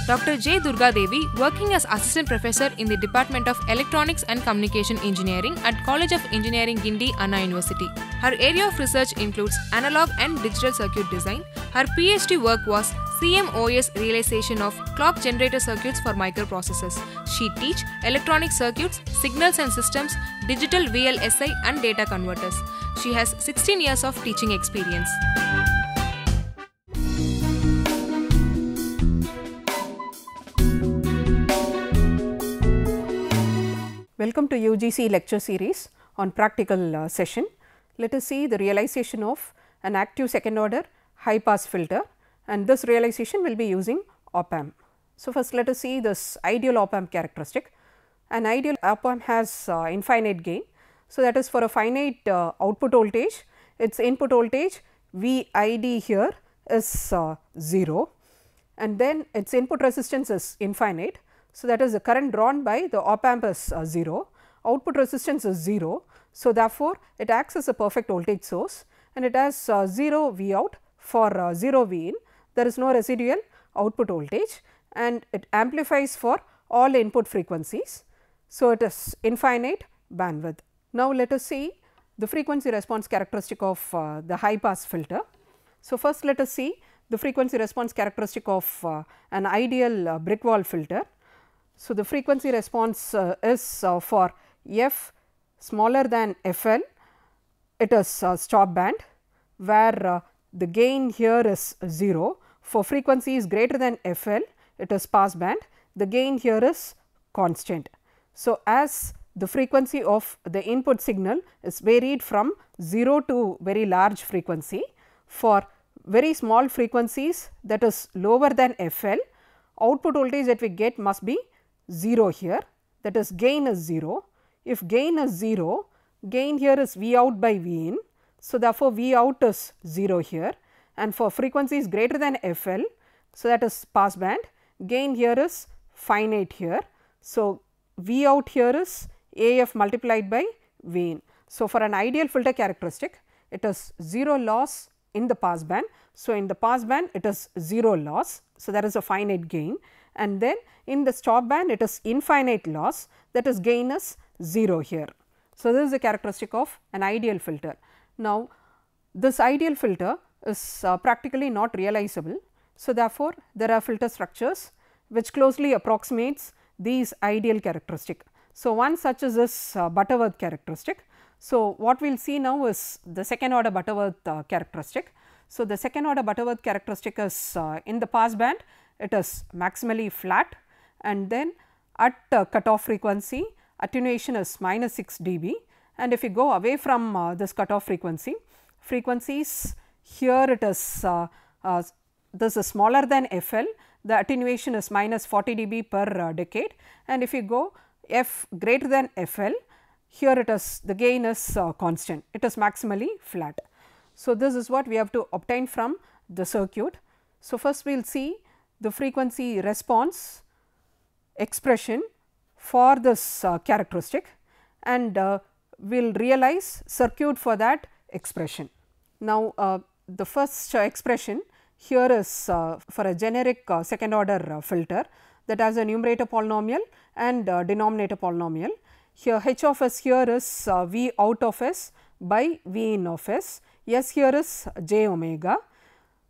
Dr. J. Durga Devi, working as Assistant Professor in the Department of Electronics and Communication Engineering at College of Engineering Guindy, Anna University. Her area of research includes analog and digital circuit design. Her PhD work was CMOS realization of clock generator circuits for microprocessors. She teach electronic circuits, signals and systems, digital VLSI and data converters. She has 16 years of teaching experience. Welcome to UGC lecture series on practical session. Let us see the realization of an active second order high pass filter, and this realization will be using op amp. So, first let us see this ideal op amp characteristic. An ideal op amp has infinite gain. So, that is for a finite output voltage, its input voltage VID here is 0, and then its input resistance is infinite. So, that is the current drawn by the op amp is 0, output resistance is 0. So, therefore, it acts as a perfect voltage source and it has 0 V out for 0 V in. There is no residual output voltage and it amplifies for all input frequencies. So, it is infinite bandwidth. Now, let us see the frequency response characteristic of the high pass filter. So, first let us see the frequency response characteristic of an ideal brick wall filter. So, the frequency response is for f smaller than fl, it is stop band, where the gain here is 0. For frequencies greater than fl, it is pass band, the gain here is constant. So, as the frequency of the input signal is varied from 0 to very large frequency, for very small frequencies that is lower than fl, output voltage that we get must be 0 here, that is gain is 0. If gain is 0, gain here is V out by V in. So, therefore, V out is 0 here, and for frequencies greater than fl, so that is pass band, gain here is finite here. So, V out here is AF multiplied by V in. So, for an ideal filter characteristic, it is 0 loss in the pass band. So, in the pass band it is 0 loss. So, that is a finite gain, and then in the stop band it is infinite loss, that is gain is 0 here. So, this is the characteristic of an ideal filter. Now, this ideal filter is practically not realizable. So, therefore, there are filter structures which closely approximates these ideal characteristic. So, one such is this Butterworth characteristic. So, what we will see now is the second order Butterworth characteristic. So, the second order Butterworth characteristic is in the pass band it is maximally flat, and then at cutoff frequency attenuation is minus 6 dB, and if you go away from this cutoff frequency, frequencies here it is this is smaller than FL, the attenuation is minus 40 dB per decade, and if you go F greater than FL, here it is the gain is constant, it is maximally flat. So, this is what we have to obtain from the circuit. So, first we will see the frequency response expression for this characteristic, and we will realize circuit for that expression. Now, the first expression here is for a generic second order filter that has a numerator polynomial and denominator polynomial. Here h of s here is V out of s by V in of s, s here is j omega.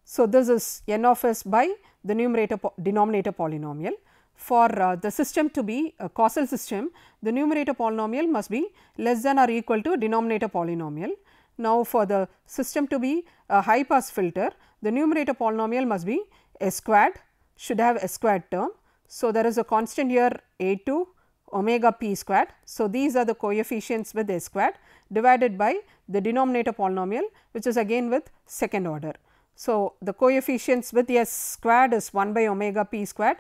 So, this is n of s by the numerator denominator polynomial. For the system to be a causal system, the numerator polynomial must be less than or equal to denominator polynomial. Now, for the system to be a high pass filter, the numerator polynomial must be s squared, should have s squared term. So, there is a constant here a2 omega p squared. So, these are the coefficients with s squared divided by the denominator polynomial, which is again with second order. So, the coefficients with s squared is 1 by omega p squared,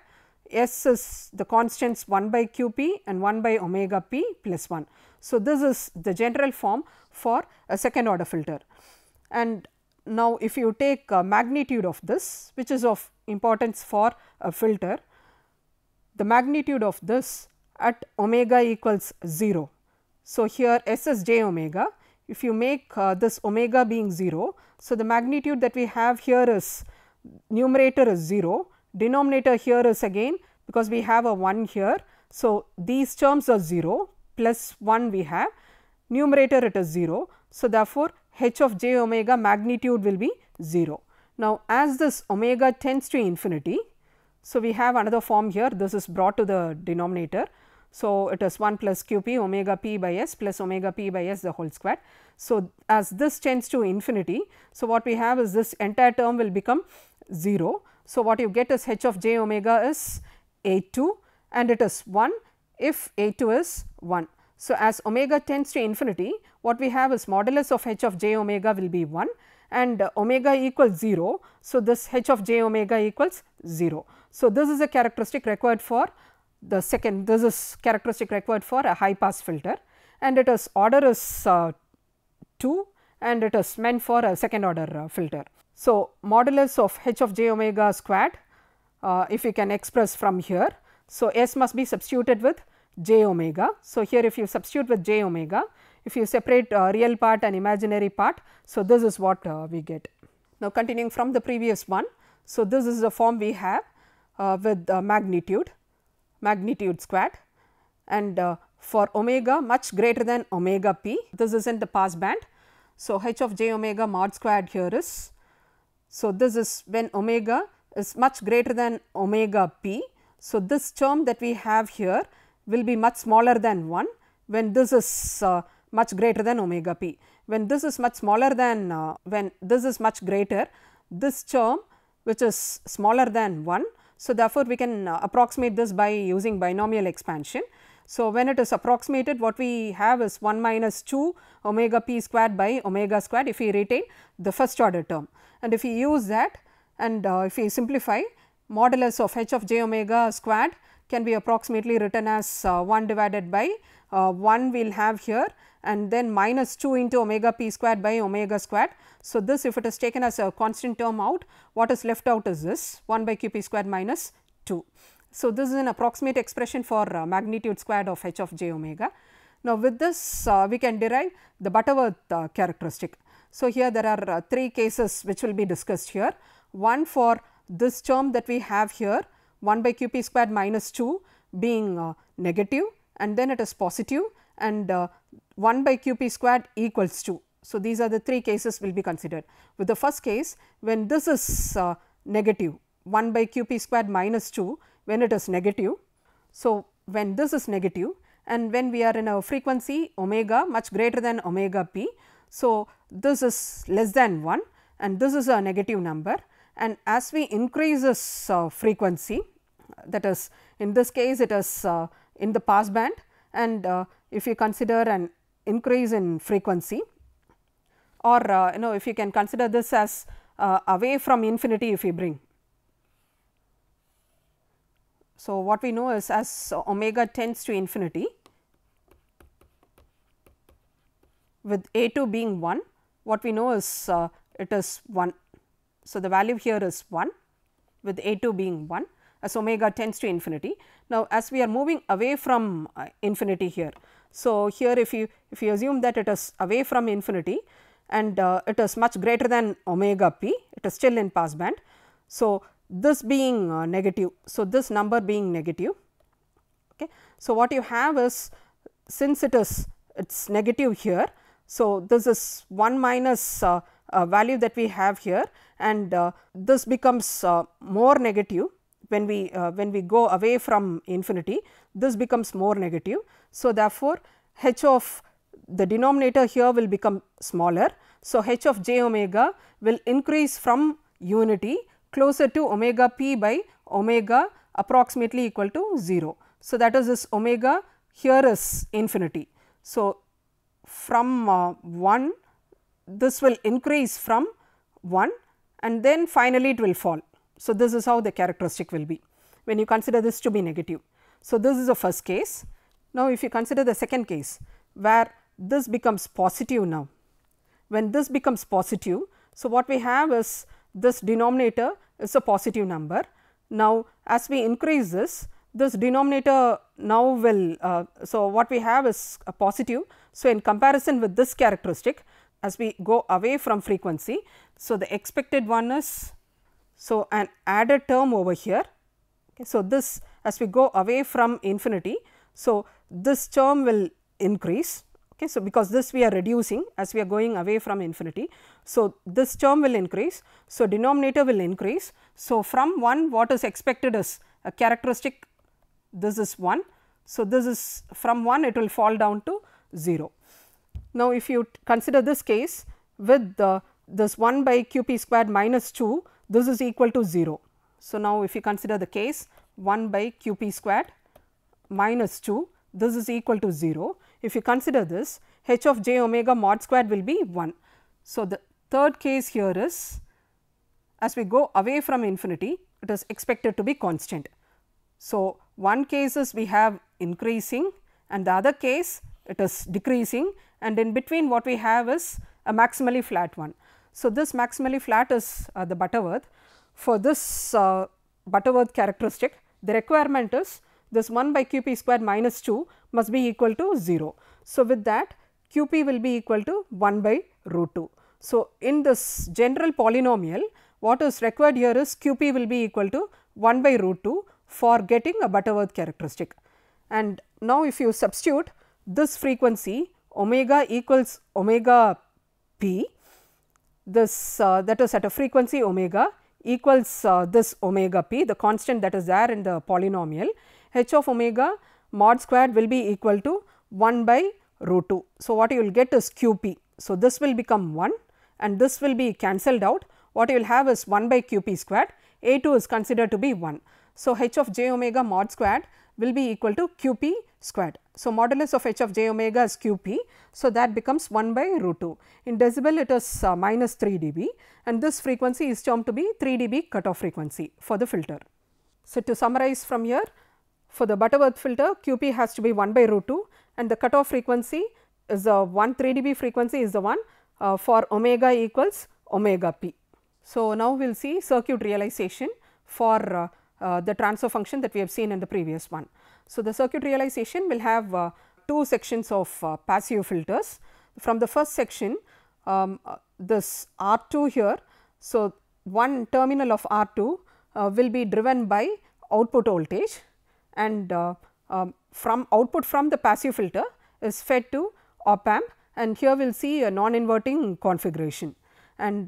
s is the constants 1 by q p and 1 by omega p plus 1. So, this is the general form for a second order filter. And now, if you take magnitude of this, which is of importance for a filter, the magnitude of this at omega equals 0. So, here s is j omega, if you make this omega being 0, so the magnitude that we have here is numerator is 0 denominator here is again, because we have a 1 here. So, these terms are 0 plus 1 we have, numerator it is 0. So, therefore, h of j omega magnitude will be 0. Now, as this omega tends to infinity, so we have another form here, this is brought to the denominator. So, it is 1 plus q p omega p by s plus omega p by s the whole square. So, as this tends to infinity, so what we have is this entire term will become 0. So, what you get is h of j omega is a2 and it is 1 if a2 is 1. So, as omega tends to infinity, what we have is modulus of h of j omega will be 1 and omega equals 0. So, this h of j omega equals 0. So, this is a characteristic required for the second, this is characteristic required for a high pass filter, and it is order is 2 and it is meant for a second order filter. So, modulus of h of j omega squared, if you can express from here. So, s must be substituted with j omega. So, here if you substitute with j omega, if you separate real part and imaginary part, so this is what we get. Now, continuing from the previous one, so this is the form we have with magnitude squared, and for omega much greater than omega p, this is in the pass band. So, h of j omega mod squared here is, so this is when omega is much greater than omega p. So, this term that we have here will be much smaller than 1 when this is much greater than omega p. When this is much smaller than when this is much greater, this term which is smaller than 1. So, therefore, we can approximate this by using binomial expansion. So, when it is approximated, what we have is 1 minus 2 omega p squared by omega squared if we retain the first order term, and if we use that and if we simplify, modulus of h of j omega squared can be approximately written as 1 divided by 1 we will have here, and then minus 2 into omega p squared by omega squared. So, this if it is taken as a constant term out, what is left out is this 1 by q p squared minus 2. So, this is an approximate expression for magnitude squared of h of j omega. Now, with this we can derive the Butterworth characteristic. So, here there are 3 cases which will be discussed here. One for this term that we have here 1 by q p squared minus 2 being negative, and then it is positive, and 1 by q p squared equals 2. So, these are the 3 cases will be considered. With the first case, when this is negative 1 by q p squared minus 2, when it is negative. So, when this is negative and when we are in a frequency omega much greater than omega p. So, this is less than 1 and this is a negative number, and as we increase this frequency, that is in this case it is in the pass band, and if you consider an increase in frequency, or if you can consider this as away from infinity if we bring. So, what we know is as omega tends to infinity, with a2 being 1, what we know is it is 1. So, the value here is 1 with a2 being 1 as omega tends to infinity. Now, as we are moving away from infinity here. So, here if you assume that it is away from infinity and it is much greater than omega p, it is still in pass band. So, this being negative. So, this number being negative. Okay. So, what you have is, since it's negative here. So, this is 1 minus value that we have here, and this becomes more negative when we go away from infinity, this becomes more negative. So, therefore, h of the denominator here will become smaller. So, h of j omega will increase from unity closer to omega p by omega approximately equal to 0. So, that is this omega here is infinity. So, from 1 this will increase from 1 and then finally it will fall. So, this is how the characteristic will be when you consider this to be negative. So, this is the first case. Now, if you consider the second case where this becomes positive now, when this becomes positive. So, what we have is this denominator is a positive number. Now, as we increase this denominator now will, so what we have is a positive. So, in comparison with this characteristic, as we go away from frequency, so the expected one is So, an added term over here. Okay, so, this as we go away from infinity, so this term will increase. Okay, so, because this we are reducing as we are going away from infinity. So, this term will increase. So, denominator will increase. So, from 1 what is expected is a characteristic, this is 1. So, this is from 1 it will fall down to 0. Now, if you consider this case with this 1 by q p squared minus 2, this is equal to 0. So, now if you consider the case 1 by q p squared minus 2, this is equal to 0. If you consider this, h of j omega mod squared will be 1. So, the third case here is as we go away from infinity, it is expected to be constant. So, one case is we have increasing and the other case it is decreasing, and in between what we have is a maximally flat one. So, this maximally flat is the Butterworth. For this Butterworth characteristic, the requirement is this 1 by q p squared minus 2 must be equal to 0. So, with that q p will be equal to 1 by root 2. So, in this general polynomial, what is required here is q p will be equal to 1 by root 2 for getting a Butterworth characteristic. And now, if you substitute this frequency omega equals omega p, this that is at a frequency omega equals this omega p, the constant that is there in the polynomial, h of omega mod squared will be equal to 1 by root 2. So, what you will get is q p. So, this will become 1 and this will be cancelled out. What you will have is 1 by q p squared, a 2 is considered to be 1. So, h of j omega mod squared will be equal to q p squared. So, modulus of h of j omega is q p. So, that becomes 1 by root 2. In decibel it is minus 3 dB, and this frequency is termed to be 3 dB cutoff frequency for the filter. So, to summarize from here, for the Butterworth filter q p has to be 1 by root 2 and the cutoff frequency is a 3 dB frequency is the one for omega equals omega p. So, now we will see circuit realization for the transfer function that we have seen in the previous one. So, the circuit realization will have two sections of passive filters. From the first section, this R2 here. So, one terminal of R2 will be driven by output voltage, and from output from the passive filter is fed to op amp, and here we will see a non-inverting configuration, and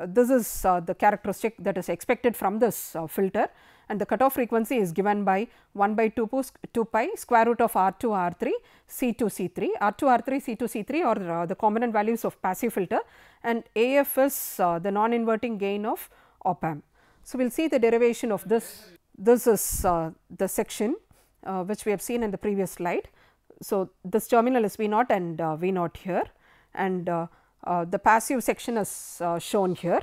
this is the characteristic that is expected from this filter, and the cutoff frequency is given by 1 by 2 pi square root of R2 R3 C2 C3. R2 R3 C2 C3 are the component values of passive filter, and AF is the non-inverting gain of op amp. So, we will see the derivation of this. This is the section which we have seen in the previous slide. So, this terminal is V naught and V naught here, and the passive section is shown here,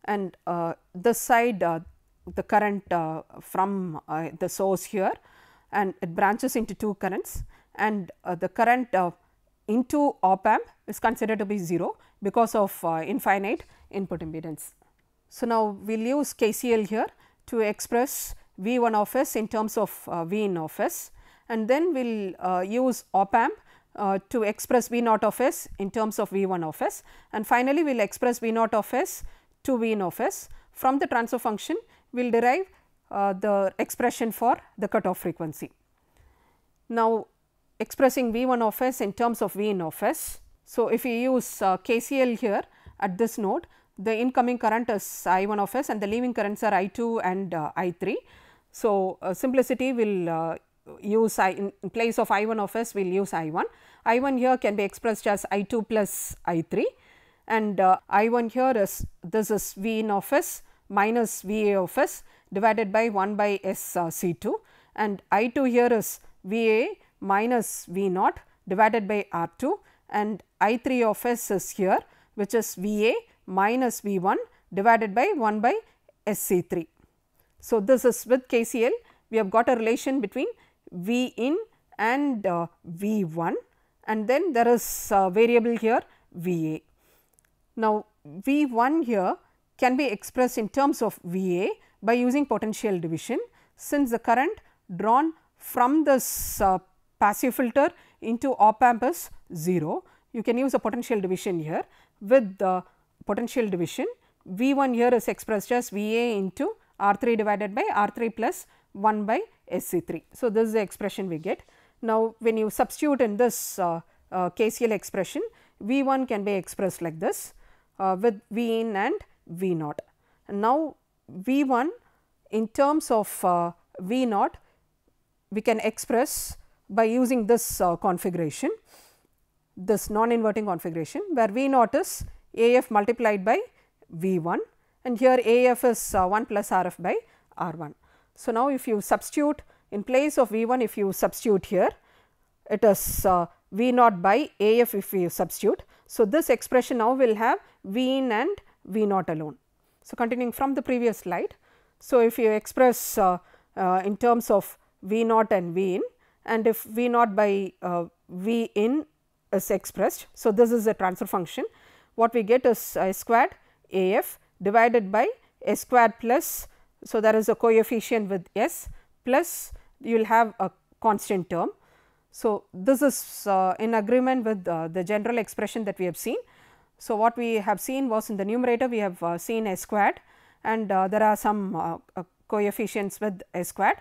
and this side the current from the source here, and it branches into two currents, and the current into op amp is considered to be 0 because of infinite input impedance. So, now we will use KCL here to express V 1 of s in terms of V in of s, and then we will use op amp to express V naught of s in terms of V 1 of s, and finally, we will express V naught of s to V in of s. From the transfer function, we will derive the expression for the cutoff frequency. Now, expressing V 1 of s in terms of V in of s. So, if we use KCL here at this node, the incoming current is I 1 of s and the leaving currents are I 2 and I 3. So, simplicity will use in place of I 1 of s we will use I 1. I 1 here can be expressed as I 2 plus I 3, and I 1 here is this is V in of s minus V a of s divided by 1 by s C 2, and I 2 here is V a minus V naught divided by R 2, and I 3 of s is here, which is V a minus V 1 divided by 1 by S C 3. So, this is with KCL we have got a relation between V in and V 1, and then there is a variable here V a. Now, V 1 here can be expressed in terms of V a by using potential division. Since the current drawn from this passive filter into op amp is 0, you can use a potential division here. With the potential division, V1 here is expressed as VA into R3 divided by R3 plus 1 by SC3. So, this is the expression we get. Now, when you substitute in this KCL expression, V1 can be expressed like this with V in and V naught. And now, V1 in terms of V naught, we can express by using this configuration, this non-inverting configuration, where V naught is AF multiplied by V1, and here AF is 1 plus RF by R1. So, now if you substitute in place of V1, if you substitute here, it is V naught by AF if you substitute. So, this expression now will have V in and V naught alone. So, continuing from the previous slide. So, if you express in terms of V naught and V in, and if V naught by V in is expressed. So, this is a transfer function. What we get is S squared AF divided by S squared plus, so there is a coefficient with S plus you will have a constant term. So, this is in agreement with the general expression that we have seen. So, what we have seen was in the numerator we have seen S squared, and there are some coefficients with S squared.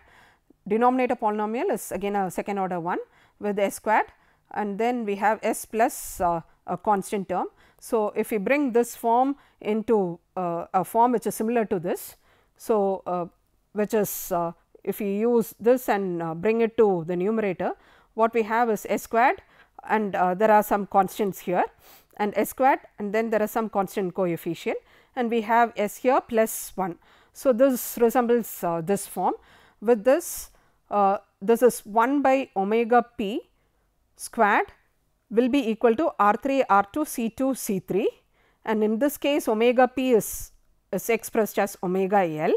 Denominator polynomial is again a second order one with S squared, and then we have S plus a constant term. So, if we bring this form into a form which is similar to this, so which is if you use this and bring it to the numerator, what we have is S squared, and there are some constants here, and S squared, and then there are some constant coefficient, and we have S here plus 1. So, this resembles this form. With this, this is 1 by omega p squared will be equal to R3 R2 C2 C3, and in this case omega p is expressed as omega L.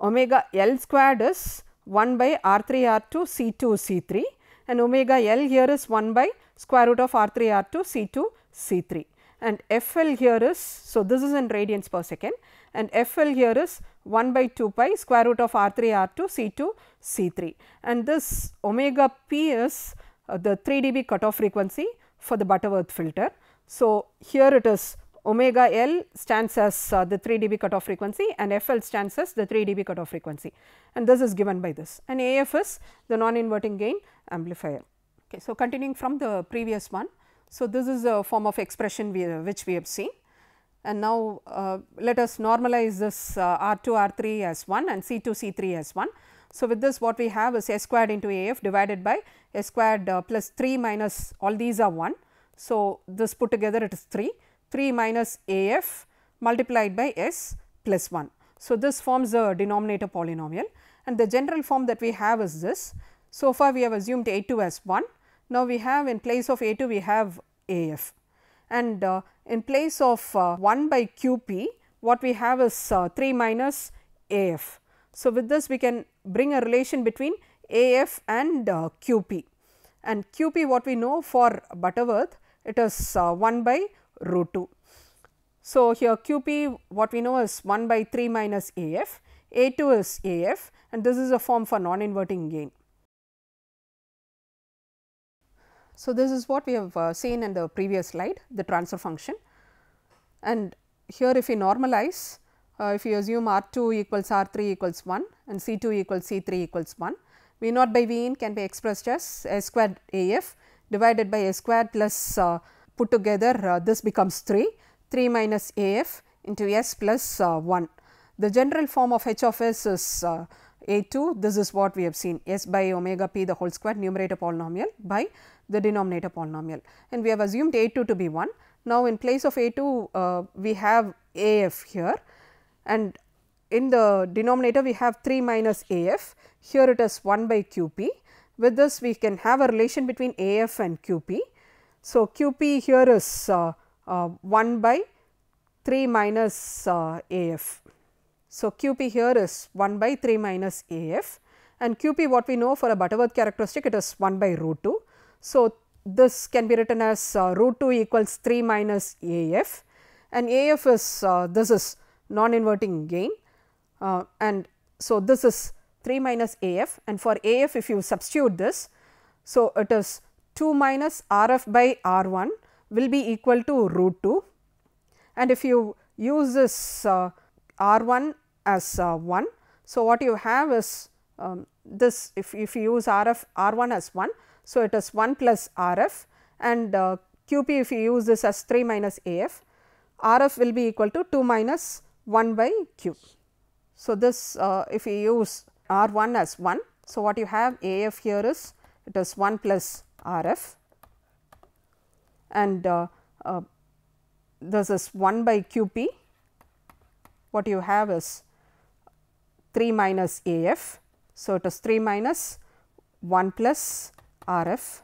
Omega L squared is 1 by R3 R2 C2 C3, and omega L here is 1 by square root of R3 R2 C2 C3, and FL here is, so this is in radians per second, and FL here is 1 by 2 pi square root of R3 R2 C2 C3, and this omega p is the 3 dB cutoff frequency for the Butterworth filter. So, here it is omega L stands as the 3 dB cutoff frequency, and FL stands as the 3 dB cutoff frequency, and this is given by this, and AF is the non-inverting gain amplifier. Okay, so, continuing from the previous one. So, this is a form of expression which we have seen, and now let us normalize this R2 R3 as 1 and C2 C3 as 1. So, with this what we have is S squared into AF divided by S squared plus 3 minus all these are 1. So, this put together it is 3 minus AF multiplied by S plus 1. So, this forms a denominator polynomial, and the general form that we have is this. So far we have assumed A2 as 1. Now, we have in place of A2 we have AF, and in place of 1 by QP what we have is 3 minus AF. So, with this we can bring a relation between AF and QP, and QP what we know for Butterworth, it is 1 by root 2. So, here QP what we know is 1 by 3 minus AF, A2 is AF, and this is a form for non-inverting gain. So, this is what we have seen in the previous slide, the transfer function, and here if we normalize, if you assume R2 equals R3 equals 1 and C2 equals C3 equals 1, V naught by V in can be expressed as S squared AF divided by S squared plus put together this becomes 3 minus AF into S plus 1. The general form of H of S is A2, this is what we have seen, S by omega p the whole square numerator polynomial by the denominator polynomial, and we have assumed A2 to be 1. Now, in place of A2 we have AF here, and in the denominator we have 3 minus AF, here it is 1 by QP. With this we can have a relation between AF and QP. So, QP here is 1 by 3 minus AF. So, QP here is 1 by 3 minus AF, and QP what we know for a Butterworth characteristic, it is 1 by root 2. So, this can be written as root 2 equals 3 minus AF, and AF is this is non-inverting gain, and so this is 3 minus AF, and for AF if you substitute this, so it is 2 minus RF by R1 will be equal to root 2, and if you use this R1 as 1. So, what you have is this, if you use R1 as 1, so it is 1 plus Rf, and QP if you use this as 3 minus AF, Rf will be equal to 2 minus 1 by Q. So, this if you use R1 as 1, so what you have AF here is it is 1 plus Rf, and this is 1 by QP, what you have is 3 minus AF. So, it is 3 minus 1 plus Rf.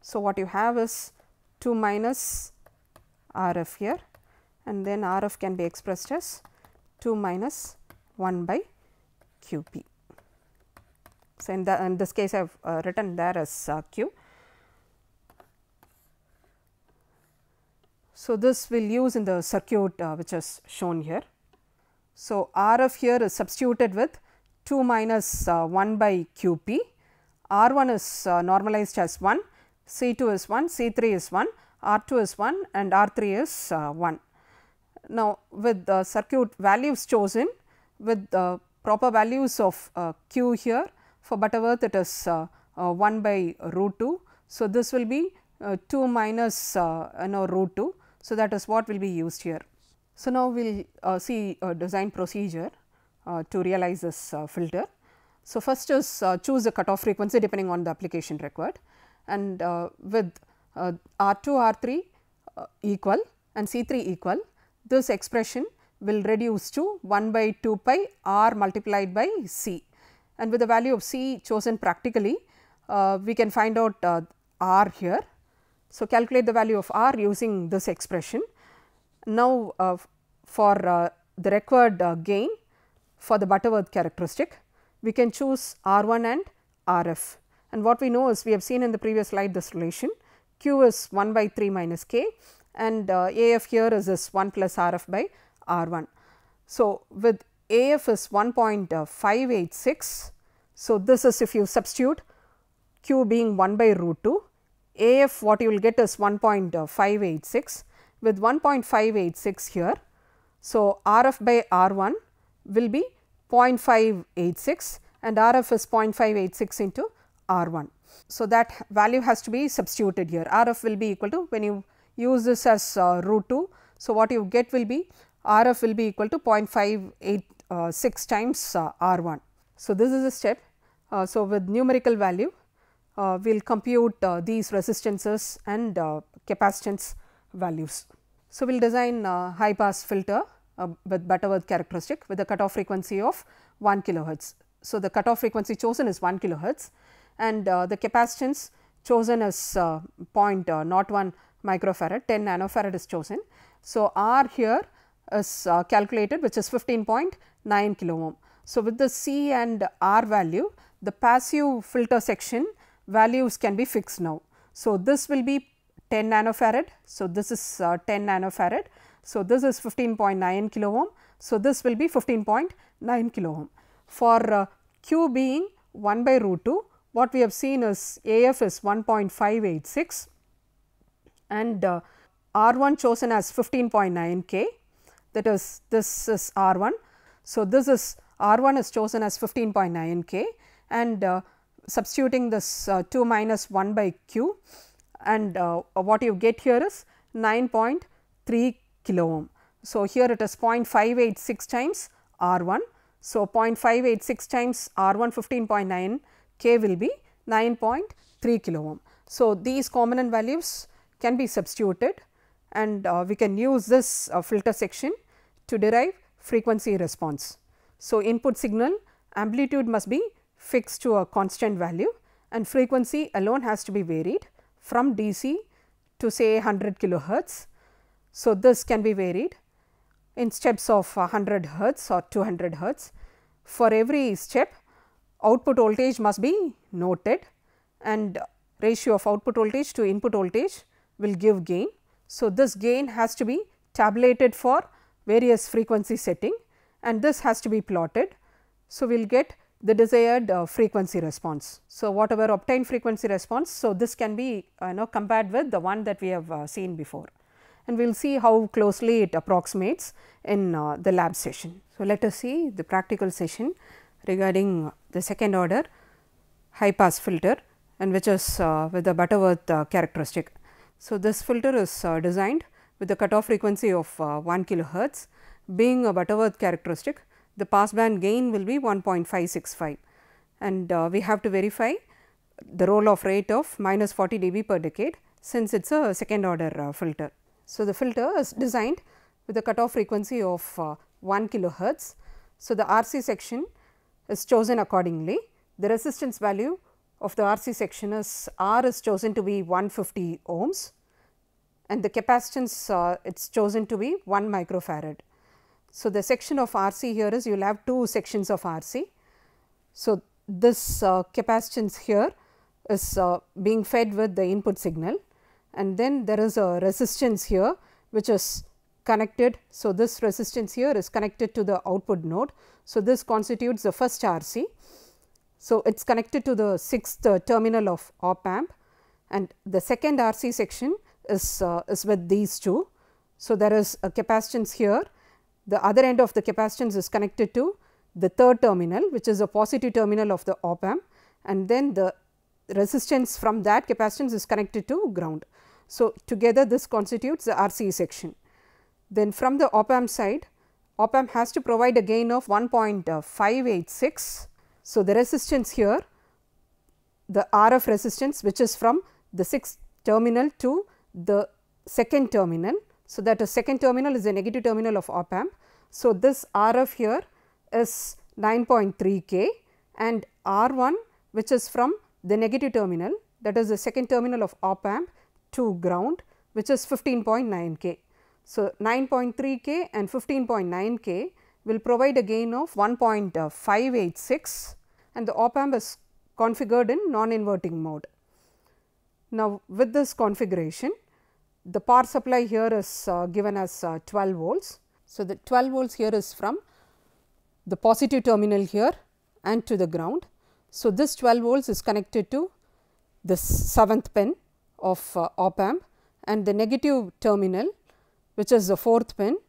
So, what you have is 2 minus Rf here, and then Rf can be expressed as 2 minus 1 by QP. So, in this case I have written there as Q. So, this will use in the circuit which is shown here. So, Rf here is substituted with 2 minus 1 by QP, R1 is normalized as 1, C2 is 1, C3 is 1, R2 is 1 and R3 is 1. Now, with the circuit values chosen with the proper values of Q here, for Butterworth it is 1 by root 2. So, this will be 2 minus root 2. So, that is what will be used here. So, now we will see a design procedure to realize this filter. So, first is choose the cutoff frequency depending on the application required, and with R2, R3 equal and C3 equal, this expression will reduce to 1 by 2 pi R multiplied by C, and with the value of C chosen practically, we can find out R here. So, calculate the value of R using this expression. Now, for the required gain for the Butterworth characteristic, we can choose R1 and Rf, and what we know is we have seen in the previous slide this relation, Q is 1 by 3 minus K, and AF here is this 1 plus Rf by R1. So, with AF is 1.586, so this is if you substitute Q being 1 by root 2, AF what you will get is 1.586, with 1.586 here. So, Rf by R1 will be 0.586 and Rf is 0.586 into R1. So, that value has to be substituted here. Rf will be equal to, when you use this as root 2, so what you get will be Rf will be equal to 0.586 times R1. So, this is a step. So, with numerical value we will compute these resistances and capacitance values. So, we will design high pass filter with Butterworth characteristic with a cutoff frequency of 1 kilohertz. So, the cutoff frequency chosen is 1 kilohertz and the capacitance chosen is 0.01 microfarad, 10 nanofarad is chosen. So, R here is calculated, which is 15.9 kilo ohm. So, with the C and R value, the passive filter section values can be fixed now. So, this will be 10 nanofarad. So, this is 10 nanofarad. So, this is 15.9 kilo ohm. So, this will be 15.9 kilo ohm. For Q being 1 by root 2, what we have seen is AF is 1.586 and R1 chosen as 15.9 K, that is this is R1. So, this is R1 is chosen as 15.9 K and substituting this 2 minus 1 by Q, and what you get here is 9.3 kilo ohm. So, here it is 0.586 times R1. So, 0.586 times R1 15.9 K will be 9.3 kilo ohm. So, these common values can be substituted and we can use this filter section to derive frequency response. So, input signal amplitude must be fixed to a constant value and frequency alone has to be varied from DC to say 100 kilohertz. So, this can be varied in steps of 100 hertz or 200 hertz. For every step, output voltage must be noted and ratio of output voltage to input voltage will give gain. So, this gain has to be tabulated for various frequency setting and this has to be plotted. So, we will get the desired frequency response. So, whatever obtained frequency response, so this can be compared with the one that we have seen before. and we will see how closely it approximates in the lab session. So, let us see the practical session regarding the second order high pass filter, and which is with the Butterworth characteristic. So, this filter is designed with the cutoff frequency of 1 kilohertz. Being a Butterworth characteristic, the passband gain will be 1.565, and we have to verify the roll off rate of minus 40 dB per decade, since it is a second order filter. So, the filter is designed with a cutoff frequency of 1 kilohertz. So, the RC section is chosen accordingly. The resistance value of the RC section is R is chosen to be 150 ohms, and the capacitance it is chosen to be 1 microfarad. So, the section of RC here is, you will have two sections of RC. So, this capacitance here is being fed with the input signal, and then there is a resistance here which is connected. So, this resistance here is connected to the output node. So, this constitutes the first RC. So, it is connected to the sixth terminal of op amp, and the second RC section is with these two. So, there is a capacitance here, the other end of the capacitance is connected to the third terminal, which is a positive terminal of the op amp, and then the resistance from that capacitance is connected to ground. So, together this constitutes the RC section. Then from the op amp side, op amp has to provide a gain of 1.586. So, the resistance here, the RF resistance, which is from the sixth terminal to the second terminal. So, that is second terminal is the negative terminal of op amp. So, this RF here is 9.3 K, and R1 which is from the negative terminal, that is the second terminal of op amp to ground, which is 15.9 K. So, 9.3 K and 15.9 K will provide a gain of 1.586, and the op amp is configured in non-inverting mode. Now, with this configuration, the power supply here is given as 12 volts. So, the 12 volts here is from the positive terminal here and to the ground. So, this 12 volts is connected to the 7th pin of op amp, and the negative terminal, which is the 4th pin,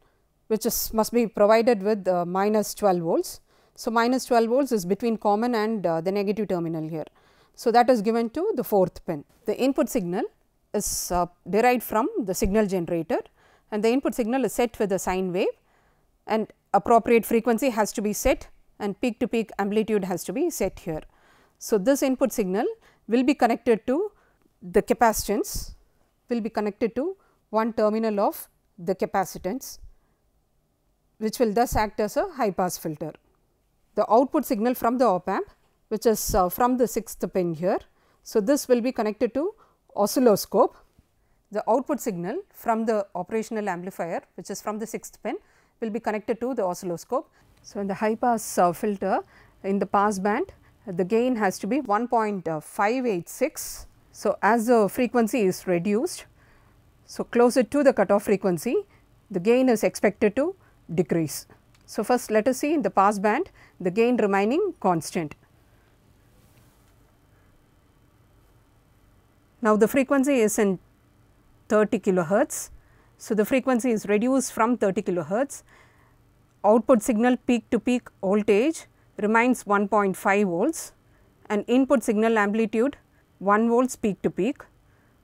which is must be provided with minus 12 volts. So, minus 12 volts is between common and the negative terminal here. So, that is given to the 4th pin. The input signal is derived from the signal generator, and the input signal is set with a sine wave, and appropriate frequency has to be set, and peak to peak amplitude has to be set here. So, this input signal will be connected to the capacitance, will be connected to one terminal of the capacitance, which will thus act as a high pass filter. The output signal from the op amp, which is from the 6th pin here. So, this will be connected to oscilloscope. The output signal from the operational amplifier, which is from the 6th pin, will be connected to the oscilloscope. So, in the high pass filter, in the pass band, the gain has to be 1.586. So, as the frequency is reduced, so closer to the cutoff frequency, the gain is expected to decrease. So, first let us see in the pass band, the gain remaining constant. Now, the frequency is in 30 kilohertz. So, the frequency is reduced from 30 kilohertz. Output signal peak to peak voltage remains 1.5 volts, and input signal amplitude 1 volts peak to peak.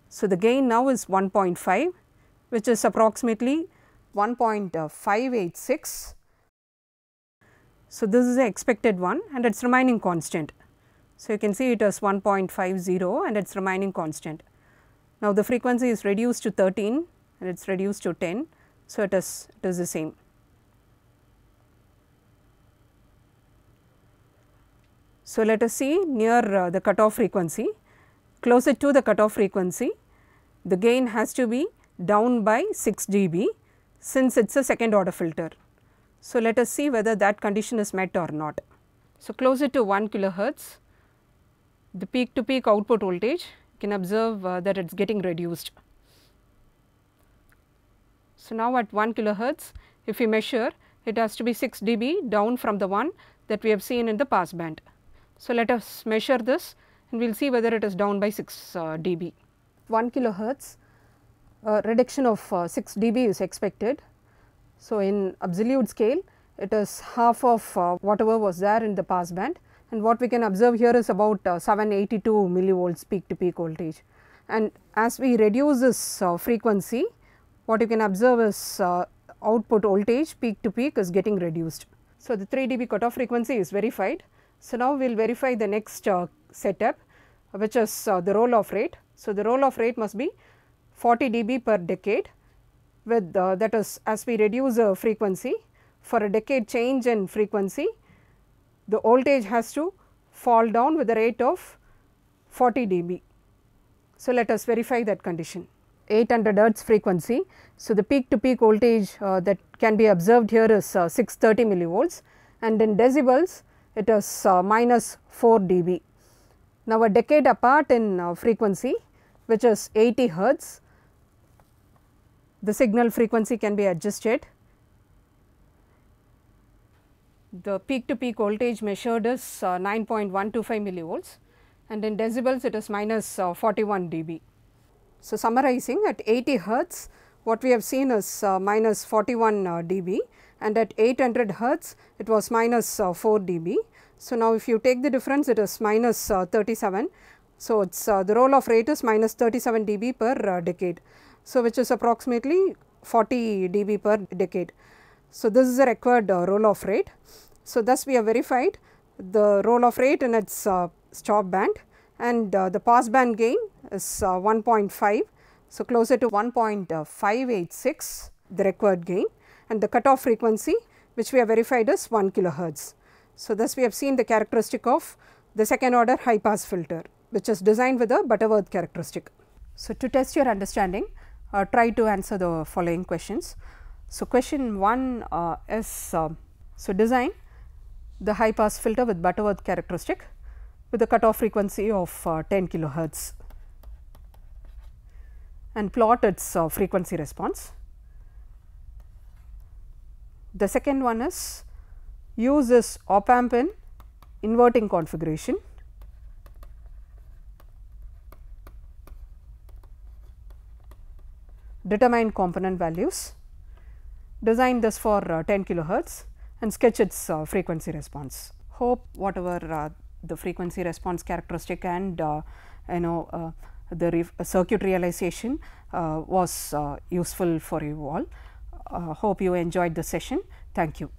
So, the gain now is 1.5, which is approximately 1.586. So, this is the expected one, and it is remaining constant. So, you can see it as 1.50 and it is remaining constant. Now, the frequency is reduced to 13 and it is reduced to 10. So, it is the same. So, let us see near the cutoff frequency. Closer to the cutoff frequency, the gain has to be down by 6 dB, since it is a second order filter. So, let us see whether that condition is met or not. So, closer to 1 kilohertz, the peak to peak output voltage, you can observe that it is getting reduced. So, now at 1 kilohertz, if we measure, it has to be 6 dB down from the one that we have seen in the pass band. So, let us measure this and we will see whether it is down by 6 dB. 1 kilohertz, a reduction of 6 dB is expected. So, in absolute scale it is half of whatever was there in the pass band, and what we can observe here is about 782 millivolts peak to peak voltage. And as we reduce this frequency, what you can observe is output voltage peak to peak is getting reduced. So, the 3 dB cutoff frequency is verified. So, now we will verify the next setup, which is the roll off rate. So, the roll off rate must be 40 dB per decade, with that is, as we reduce the frequency, for a decade change in frequency, the voltage has to fall down with a rate of 40 dB. So, let us verify that condition. 800 Hertz frequency. So, the peak to peak voltage that can be observed here is 630 millivolts, and in decibels it is minus 4 dB. Now, a decade apart in frequency, which is 80 Hertz, the signal frequency can be adjusted. The peak to peak voltage measured is 9.125 millivolts, and in decibels it is minus 41 dB. So, summarizing, at 80 Hertz what we have seen is minus 41 dB, and at 800 Hertz it was minus 4 dB. So, now if you take the difference, it is minus 37. So, it is the roll off rate is minus 37 dB per decade. So, which is approximately 40 dB per decade. So, this is the required roll off rate. So, thus we have verified the roll off rate in its stop band, and the pass band gain is 1.5. So, closer to 1.586 the required gain, and the cutoff frequency which we have verified is 1 kilohertz. So, thus we have seen the characteristic of the second order high pass filter, which is designed with a Butterworth characteristic. So, to test your understanding, try to answer the following questions. So, question 1 is so design the high pass filter with Butterworth characteristic with a cutoff frequency of 10 kilohertz, and plot its frequency response. The second one is use this op amp in inverting configuration. Determine component values, design this for 10 kilohertz and sketch its frequency response. Hope whatever the frequency response characteristic and the circuit realization was useful for you all. Hope you enjoyed the session. Thank you.